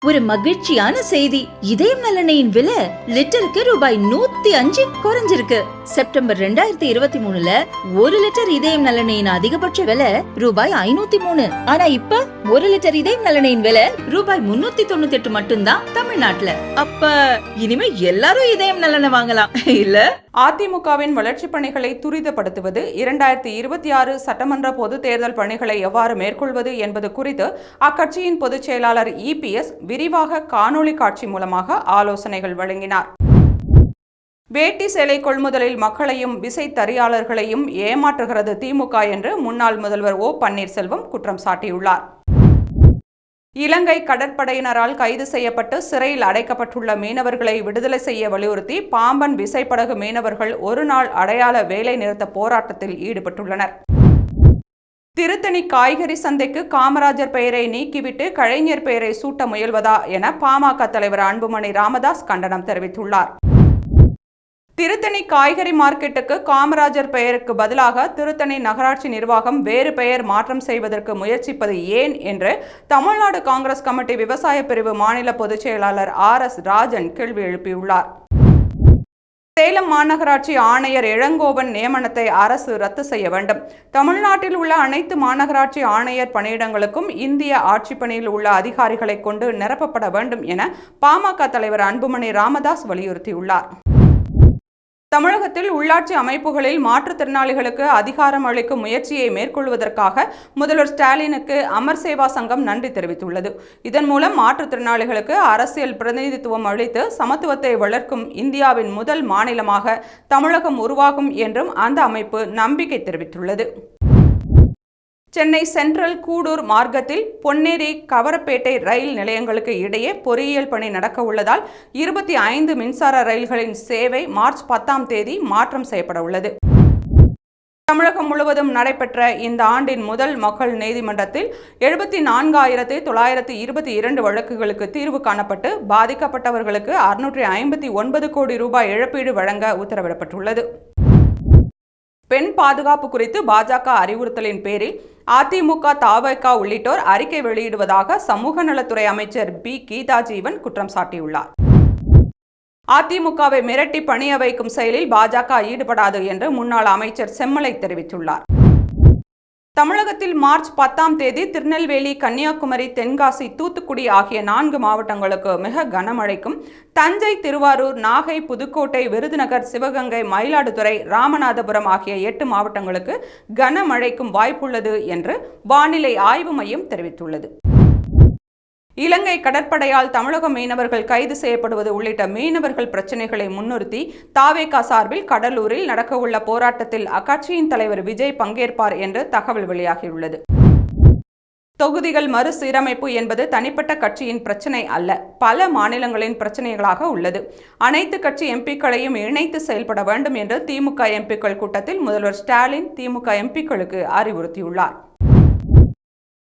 ஒரு மகிழ்ச்சியான செய்தி. இதயம் நல்லெண்ணெயின் விலை லிட்டருக்கு ரூபாய் 105 குறைஞ்சிருக்கு. செப்டம்பர் 2023ல 1 லிட்டர் இதயம் நல்லெண்ணெயின் அதிகபட்ச விலை ரூபாய் 503. ஆனா இப்ப 1 லிட்டர் இதயம் நல்லெண்ணெயின் விலை ரூபாய் 398 மட்டும்தான் தமிழ்நாட்டுல. அப்ப இனிமே எல்லாரும் இதயம் நல்லெண்ணெய் வாங்கலாம் இல்ல? அதிமுகவின் வளர்ச்சி பணிகளை துரிதப்படுத்துவது, 2026 சட்டமன்ற பொது தேர்தல் பணிகளை எவ்வாறு மேற்கொள்வது என்பது குறித்து அக்கட்சியின் பொதுச் செயலாளர் EPS விரிவாக காணொளி காட்சி மூலமாக ஆலோசனைகள் வழங்கினார். வேட்டி சேலை கொள்முதலில் மக்களையும் விசைத்தறியாளர்களையும் ஏமாற்றுகிறது திமுக என்று முன்னாள் முதல்வர் O. பன்னீர்செல்வம் குற்றம் சாட்டியுள்ளார். இலங்கை கடற்படையினரால் கைது செய்யப்பட்டு சிறையில் அடைக்கப்பட்டுள்ள மீனவர்களை விடுதலை செய்ய வலியுறுத்தி பாம்பன் விசைப்படகு மீனவர்கள் ஒரு நாள் அடையாள வேலை நிறுத்த போராட்டத்தில் ஈடுபட்டுள்ளனர். திருத்தணி காய்கறி சந்தைக்கு காமராஜர் பெயரை நீக்கிவிட்டு கலைஞர் பெயரை சூட்ட முயல்வதா என பாமக தலைவர் அன்புமணி ராமதாஸ் கண்டனம் தெரிவித்துள்ளார். திருத்தணி காய்கறி மார்க்கெட்டுக்கு காமராஜர் பெயருக்கு பதிலாக திருத்தணி நகராட்சி நிர்வாகம் வேறு பெயர் மாற்றம் செய்வதற்கு முயற்சிப்பது ஏன் என்று தமிழ்நாடு காங்கிரஸ் கமிட்டி விவசாய பிரிவு மாநில பொதுச் செயலாளர் RS ராஜன் கேள்வி எழுப்பியுள்ளார். சேலம் மாநகராட்சி ஆணையர் இளங்கோவன் நியமனத்தை அரசு ரத்து செய்ய வேண்டும். தமிழ்நாட்டில் உள்ள அனைத்து மாநகராட்சி ஆணையர் பணியிடங்களுக்கும் இந்திய ஆட்சிப் பணியில் உள்ள அதிகாரிகளை கொண்டு நிரப்பப்பட வேண்டும் என பாமக தலைவர் அன்புமணி ராமதாஸ் வலியுறுத்தியுள்ளார். தமிழகத்தில் உள்ளாட்சி அமைப்புகளில் மாற்றுத்திறனாளிகளுக்கு அதிகாரம் அளிக்கும் முயற்சியை மேற்கொள்வதற்காக முதல்வர் ஸ்டாலினுக்கு அமர் சேவா சங்கம் நன்றி தெரிவித்துள்ளது. இதன் மூலம் மாற்றுத்திறனாளிகளுக்கு அரசியல் பிரதிநிதித்துவம் அளித்து சமத்துவத்தை வளர்க்கும் இந்தியாவின் முதல் மாநிலமாக தமிழகம் உருவாகும் என்றும் அந்த அமைப்பு நம்பிக்கை தெரிவித்துள்ளது. சென்னை சென்ட்ரல் கூடூர் மார்க்கத்தில் பொன்னேரி கவரப்பேட்டை ரயில் நிலையங்களுக்கு இடையே பொறியியல் பணி நடக்க உள்ளதால் 25 மின்சார ரயில்களின் சேவை மார்ச் 10ஆம் தேதி மாற்றம் செய்யப்பட உள்ளது. தமிழகம் முழுவதும் நடைபெற்ற இந்த ஆண்டின் முதல் மக்கள் நீதிமன்றத்தில் 74,922 வழக்குகளுக்கு தீர்வு காணப்பட்டு பாதிக்கப்பட்டவர்களுக்கு 659 கோடி ரூபாய் இழப்பீடு வழங்க உத்தரவிடப்பட்டுள்ளது. பெண் பாதுகாப்பு குறித்து பாஜக அறிவுறுத்தலின் பேரில் அதிமுக, தவிக உள்ளிட்டோர் அறிக்கை வெளியிடுவதாக சமூக நலத்துறை அமைச்சர் B. கீதா ஜீவன் குற்றம் சாட்டியுள்ளார். அதிமுகவை மிரட்டி பணிய வைக்கும் செயலில் பாஜக ஈடுபடாது என்று முன்னாள் அமைச்சர் செம்மலை தெரிவித்துள்ளார். தமிழகத்தில் மார்ச் 10ஆம் தேதி திருநெல்வேலி, கன்னியாகுமரி, தென்காசி, தூத்துக்குடி ஆகிய 4 மாவட்டங்களுக்கு மிக கனமழைக்கும், தஞ்சை, திருவாரூர், நாகை, புதுக்கோட்டை, விருதுநகர், சிவகங்கை, மயிலாடுதுறை, ராமநாதபுரம் ஆகிய 8 மாவட்டங்களுக்கு கனமழைக்கும் வாய்ப்புள்ளது என்று வானிலை ஆய்வு மையம் தெரிவித்துள்ளது. இலங்கை கடற்படையால் தமிழக மீனவர்கள் கைது செய்யப்படுவது உள்ளிட்ட மீனவர்கள் பிரச்சினைகளை முன்னிறுத்தி தவிக சார்பில் கடலூரில் நடக்கவுள்ள போராட்டத்தில் அக்கட்சியின் தலைவர் விஜய் பங்கேற்பார் என்று தகவல் வெளியாகியுள்ளது. தொகுதிகள் மறுசீரமைப்பு என்பது தனிப்பட்ட கட்சியின் பிரச்சினை அல்ல, பல மாநிலங்களின் பிரச்சினைகளாக உள்ளது. அனைத்து கட்சி எம்பிக்களையும் இணைத்து செயல்பட வேண்டும் என்று திமுக எம்பிக்கள் கூட்டத்தில் முதல்வர் ஸ்டாலின் திமுக எம்பிக்களுக்கு அறிவுறுத்தியுள்ளார்.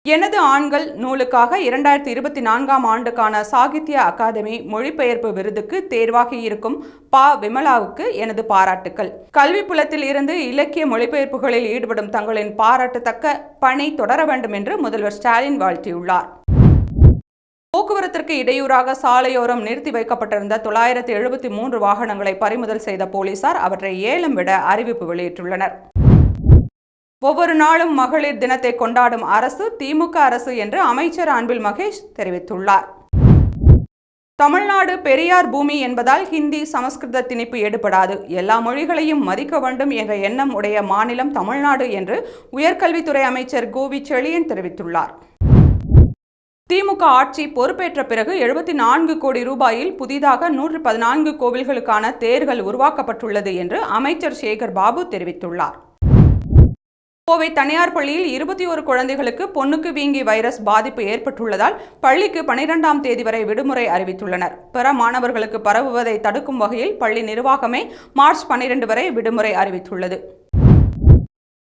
எனது ஆண்கள் நூலுக்காக 2024ஆம் ஆண்டுக்கான சாகித்ய அகாதமி மொழிபெயர்ப்பு விருதுக்கு தேர்வாகி இருக்கும் விமலாவுக்கு எனது பாராட்டுக்கள். கல்வி புலத்தில் இருந்து இலக்கிய மொழிபெயர்ப்புகளில் ஈடுபடும் தங்களின் பாராட்டத்தக்க பணி தொடர வேண்டும் என்று முதல்வர் ஸ்டாலின் வாழ்த்தியுள்ளார். போக்குவரத்திற்கு இடையூறாக சாலையோரம் நிறுத்தி வைக்கப்பட்டிருந்த 973 வாகனங்களை பறிமுதல் செய்த போலீசார் அவற்றை ஏலம் விட அறிவிப்பு வெளியிட்டுள்ளனர். ஒவ்வொரு நாளும் மகளிர் தினத்தை கொண்டாடும் அரசு திமுக அரசு என்று அமைச்சர் அன்பில் மகேஷ் தெரிவித்துள்ளார். தமிழ்நாடு பெரியார் பூமி என்பதால் ஹிந்தி, சமஸ்கிருத திணிப்பு எடுபடாது. எல்லா மொழிகளையும் மதிக்க வேண்டும் என்ற எண்ணம் உடைய மாநிலம் தமிழ்நாடு என்று உயர்கல்வித்துறை அமைச்சர் கோவி செழியன் தெரிவித்துள்ளார். திமுக ஆட்சி பொறுப்பேற்ற பிறகு 74 கோடி ரூபாயில் புதிதாக 114 கோவில்களுக்கான தேர்கள் உருவாக்கப்பட்டுள்ளது என்று அமைச்சர் சேகர் பாபு தெரிவித்துள்ளார். கோவை தனியார் பள்ளியில் 21 குழந்தைகளுக்கு பொண்ணுக்கு வீங்கி வைரஸ் பாதிப்பு ஏற்பட்டுள்ளதால் பள்ளிக்கு 12ஆம் தேதி வரை விடுமுறை அறிவித்துள்ளனர். பிற மாணவர்களுக்கு பரவுவதை தடுக்கும் வகையில் பள்ளி நிர்வாகமே மார்ச் 12 வரை விடுமுறை அறிவித்துள்ளது.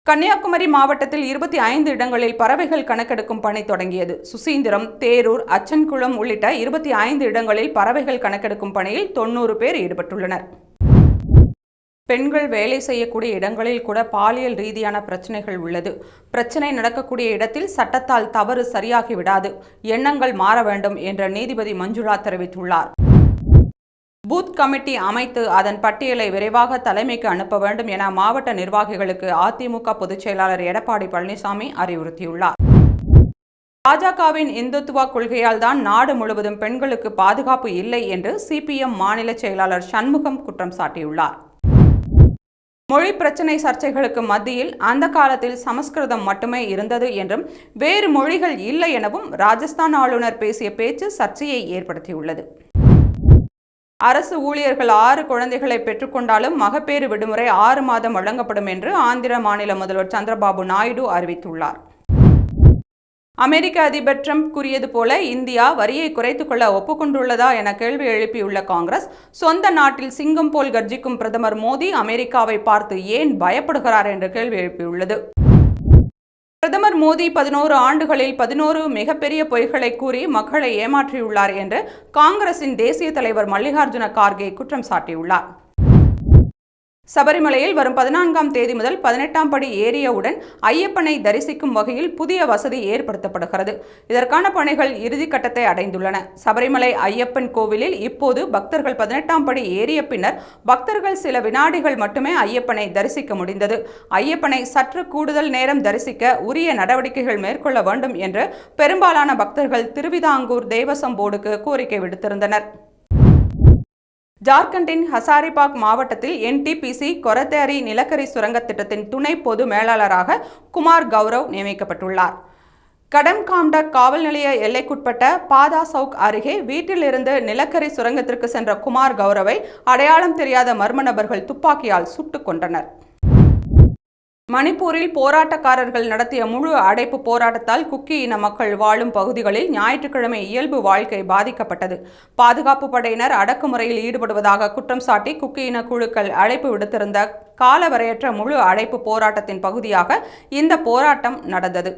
கன்னியாகுமரி மாவட்டத்தில் 25 இடங்களில் பறவைகள் கணக்கெடுக்கும் பணி தொடங்கியது. சுசீந்திரம், தேரூர், அச்சன்குளம் உள்ளிட்ட 25 இடங்களில் பறவைகள் கணக்கெடுக்கும் பணியில் 90 பேர் ஈடுபட்டுள்ளனர். பெண்கள் வேலை செய்யக்கூடிய இடங்களில் கூட பாலியல் ரீதியான பிரச்சனைகள் உள்ளது. பிரச்சனை நடக்கக்கூடிய இடத்தில் சட்டத்தால் தவறு சரியாகி விடாது. எண்ணங்கள் மாற வேண்டும் என்று நீதிபதி மஞ்சுளா தெரிவித்துள்ளார். பூத் கமிட்டி அமைத்து அதன் பட்டியலை விரைவாக தலைமைக்கு அனுப்ப வேண்டும் என மாவட்ட நிர்வாகிகளுக்கு அதிமுக பொதுச் செயலாளர் எடப்பாடி பழனிசாமி அறிவுறுத்தியுள்ளார். பாஜகவின் இந்துத்துவ கொள்கையால் தான் நாடு முழுவதும் பெண்களுக்கு பாதுகாப்பு இல்லை என்று சிபிஎம் மாநில செயலாளர் சண்முகம் குற்றம் சாட்டியுள்ளார். மொழி பிரச்சினை சர்ச்சைகளுக்கு மத்தியில் அந்த காலத்தில் சமஸ்கிருதம் மட்டுமே இருந்தது என்றும் வேறு மொழிகள் இல்லை எனவும் ராஜஸ்தான் ஆளுநர் பேசிய பேச்சு சர்ச்சையை ஏற்படுத்தியுள்ளது. அரசு ஊழியர்கள் 6 குழந்தைகளை பெற்றுக்கொண்டாலும் மகப்பேறு விடுமுறை 6 மாதம் வழங்கப்படும் என்று ஆந்திர மாநில முதல்வர் சந்திரபாபு நாயுடு அறிவித்துள்ளார். அமெரிக்க அதிபர் ட்ரம்ப் கூறியது போல இந்தியா வரியை குறைத்துக் கொள்ள ஒப்புக்கொண்டுள்ளதா என கேள்வி எழுப்பியுள்ள காங்கிரஸ், சொந்த நாட்டில் சிங்கம் போல் கர்ஜிக்கும் பிரதமர் மோடி அமெரிக்காவை பார்த்து ஏன் பயப்படுகிறார் என்று கேள்வி எழுப்பியுள்ளது. பிரதமர் மோடி 11 ஆண்டுகளில் 11 மிகப்பெரிய பொய்களை கூறி மக்களை ஏமாற்றியுள்ளார் என்று காங்கிரசின் தேசிய தலைவர் மல்லிகார்ஜுன கார்கே குற்றம் சாட்டியுள்ளார். சபரிமலையில் வரும் 14ஆம் தேதி முதல் 18ஆம் படி ஏறியவுடன் ஐயப்பனை தரிசிக்கும் வகையில் புதிய வசதி ஏற்படுத்தப்படுகிறது. இதற்கான பணிகள் இறுதிக்கட்டத்தை அடைந்துள்ளன. சபரிமலை ஐயப்பன் கோவிலில் இப்போது பக்தர்கள் 18ஆம் படி ஏறிய பின்னர் பக்தர்கள் சில வினாடிகள் மட்டுமே ஐயப்பனை தரிசிக்க முடிந்தது. ஐயப்பனை சற்று கூடுதல் நேரம் தரிசிக்க உரிய நடவடிக்கைகள் மேற்கொள்ள வேண்டும் என்று பெரும்பாலான பக்தர்கள் திருவிதாங்கூர் தேவசம் போர்டுக்கு கோரிக்கை விடுத்திருந்தனர். ஜார்க்கண்டின் ஹசாரிபாக் மாவட்டத்தில் என்டிபிசி கொரத்தேரி நிலக்கரி சுரங்க திட்டத்தின் துணை பொது மேலாளராக குமார் கௌரவ் நியமிக்கப்பட்டுள்ளார். கடம்காம்டக் காவல் நிலைய எல்லைக்குட்பட்ட பாதா சவுக் அருகே வீட்டிலிருந்து நிலக்கரி சுரங்கத்திற்கு சென்ற குமார் கௌரவை அடையாளம் தெரியாத மர்ம நபர்கள் துப்பாக்கியால் சுட்டுக் கொன்றனர். மணிப்பூரில் போராட்டக்காரர்கள் நடத்திய முழு அடைப்பு போராட்டத்தால் குக்கி இன மக்கள் வாழும் பகுதிகளில் ஞாயிற்றுக்கிழமை இயல்பு வாழ்க்கை பாதிக்கப்பட்டது. பாதுகாப்பு படையினர் அடக்குமுறையில் ஈடுபடுவதாக குற்றம் சாட்டி குக்கி இன குழுக்கள் அழைப்பு விடுத்திருந்த காலவரையற்ற முழு அடைப்பு போராட்டத்தின் பகுதியாக இந்த போராட்டம் நடந்தது.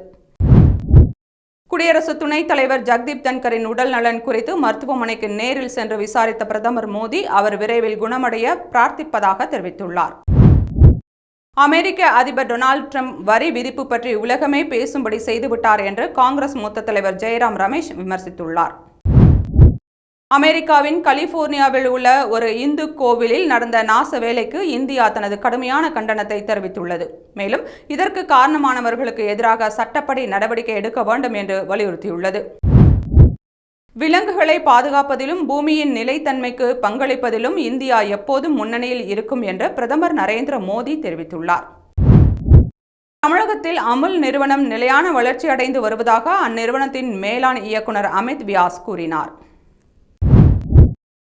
குடியரசு துணைத் தலைவர் ஜக்தீப் தன்கரின் உடல் நலன் குறித்து மருத்துவமனைக்கு நேரில் சென்று விசாரித்த பிரதமர் மோடி அவர் விரைவில் குணமடைய பிரார்த்திப்பதாக தெரிவித்துள்ளார். அமெரிக்க அதிபர் டொனால்ட் ட்ரம்ப் வரி விதிப்பு பற்றி உலகமே பேசும்படி செய்துவிட்டார் என்று காங்கிரஸ் மூத்த தலைவர் ஜெயராம் ரமேஷ் விமர்சித்துள்ளார். அமெரிக்காவின் கலிபோர்னியாவில் உள்ள ஒரு இந்து கோவிலில் நடந்த நாச வேலைக்கு இந்தியா தனது கடுமையான கண்டனத்தை தெரிவித்துள்ளது. மேலும் இதற்கு காரணமானவர்களுக்கு எதிராக சட்டப்படி நடவடிக்கை எடுக்க வேண்டும் என்று வலியுறுத்தியுள்ளது. விலங்குகளை பாதுகாப்பதிலும் பூமியின் நிலைத்தன்மைக்கு பங்களிப்பதிலும் இந்தியா எப்போதும் முன்னணியில் இருக்கும் என்று பிரதமர் நரேந்திர மோடி தெரிவித்துள்ளார். தமிழகத்தில் அமுல் நிறுவனம் நிலையான வளர்ச்சி அடைந்து வருவதாக அந்நிறுவனத்தின் மேலாண் இயக்குனர் அமித் வியாஸ் கூறினார்.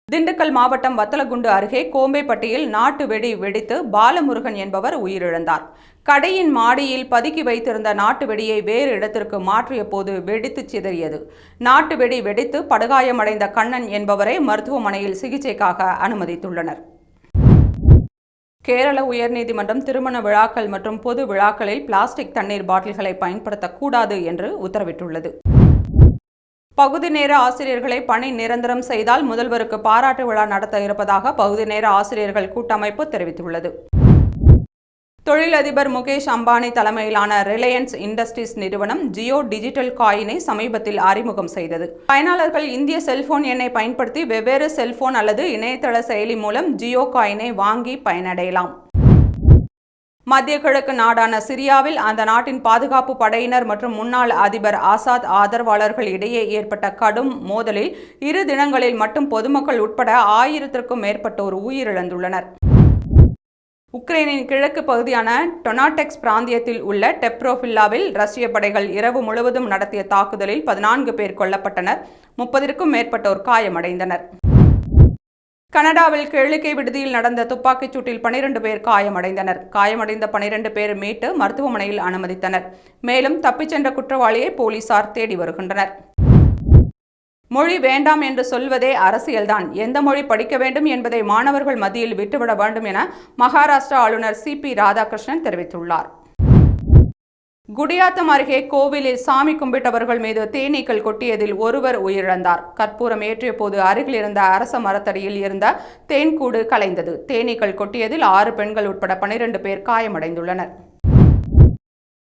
திண்டுக்கல் மாவட்டம் வத்தலகுண்டு அருகே கோம்பைப்பட்டியில் நாட்டு வெடி வெடித்து பாலமுருகன் என்பவர் உயிரிழந்தார். கடையின் மாடியில் பதுக்கி வைத்திருந்த நாட்டு வெடியை வேறு இடத்திற்கு மாற்றிய போது வெடித்து சிதறியது. நாட்டு வெடி வெடித்து படுகாயமடைந்த கண்ணன் என்பவரை மருத்துவமனையில் சிகிச்சைக்காக அனுமதித்துள்ளனர். கேரள உயர்நீதிமன்றம் திருமண விழாக்கள் மற்றும் பொது விழாக்களில் பிளாஸ்டிக் தண்ணீர் பாட்டில்களை பயன்படுத்தக்கூடாது என்று உத்தரவிட்டுள்ளது. பகுதி நேர ஆசிரியர்களை பணி நிரந்தரம் செய்தால் முதல்வருக்கு பாராட்டு விழா நடத்த இருப்பதாக பகுதி நேர ஆசிரியர்கள் கூட்டமைப்பு தெரிவித்துள்ளது. தொழிலதிபர் முகேஷ் அம்பானி தலைமையிலான ரிலையன்ஸ் இண்டஸ்ட்ரீஸ் நிறுவனம் ஜியோ டிஜிட்டல் காயினை சமீபத்தில் அறிமுகம் செய்தது. பயனாளர்கள் இந்திய செல்போன் எண்ணை பயன்படுத்தி வெவ்வேறு செல்போன் அல்லது இணையதள செயலி மூலம் ஜியோ காயினை வாங்கி பயனடையலாம். மத்திய கிழக்கு நாடான சிரியாவில் அந்த நாட்டின் பாதுகாப்பு படையினர் மற்றும் முன்னாள் அதிபர் ஆசாத் ஆதரவாளர்கள் இடையே ஏற்பட்ட கடும் மோதலில் 2 தினங்களில் மட்டும் பொதுமக்கள் உட்பட 1000க்கும் மேற்பட்டோர் உயிரிழந்துள்ளனர். உக்ரைனின் கிழக்கு பகுதியான டொனாடெக்ஸ் பிராந்தியத்தில் உள்ள டெப்ரோஃபில்லாவில் ரஷ்ய படைகள் இரவு முழுவதும் நடத்திய தாக்குதலில் 14 பேர் கொல்லப்பட்டனர். 30க்கும் மேற்பட்டோர் காயமடைந்தனர். கனடாவில் கேளிக்கை விடுதியில் நடந்த துப்பாக்கிச் சூட்டில் 12 பேர் காயமடைந்தனர். காயமடைந்த 12 பேர் மீட்டு மருத்துவமனையில் அனுமதித்தனர். மேலும் தப்பிச் சென்ற குற்றவாளியை போலீசார் தேடி வருகின்றனர். மொழி வேண்டாம் என்று சொல்வதே அரசியல்தான். எந்த மொழி படிக்க வேண்டும் என்பதை மாணவர்கள் மத்தியில் விட்டுவிட வேண்டும் என மகாராஷ்டிரா ஆளுநர் CP ராதாகிருஷ்ணன் தெரிவித்துள்ளார். குடியாத்தம் அருகே கோவிலில் சாமி கும்பிட்டவர்கள் மீது தேனீக்கள் கொட்டியதில் ஒருவர் உயிரிழந்தார். கற்பூரம் ஏற்றிய போது அருகில் இருந்த அரச மரத்தடியில் இருந்த தேன்கூடு கலைந்தது. தேனீக்கள் கொட்டியதில் 6 பெண்கள் உட்பட 12 பேர் காயமடைந்துள்ளனர்.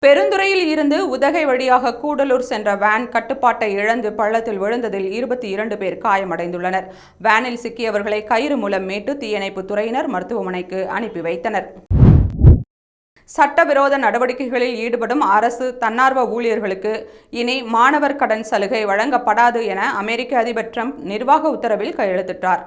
பெருந்துறையில் இருந்து உதகை வழியாக கூடலூர் சென்ற வேன் கட்டுப்பாட்டை இழந்து பள்ளத்தில் விழுந்ததில் 22 பேர் காயமடைந்துள்ளனர். வேனில் சிக்கியவர்களை கயிறு மூலம் மீட்டு தீயணைப்பு துறையினர் மருத்துவமனைக்கு அனுப்பி வைத்தனர். சட்டவிரோத நடவடிக்கைகளில் ஈடுபடும் அரசு தன்னார்வ ஊழியர்களுக்கு இனி மாணவர் கடன் சலுகை வழங்கப்படாது என அமெரிக்க அதிபர் டிரம்ப் நிர்வாக உத்தரவில் கையெழுத்திட்டார்.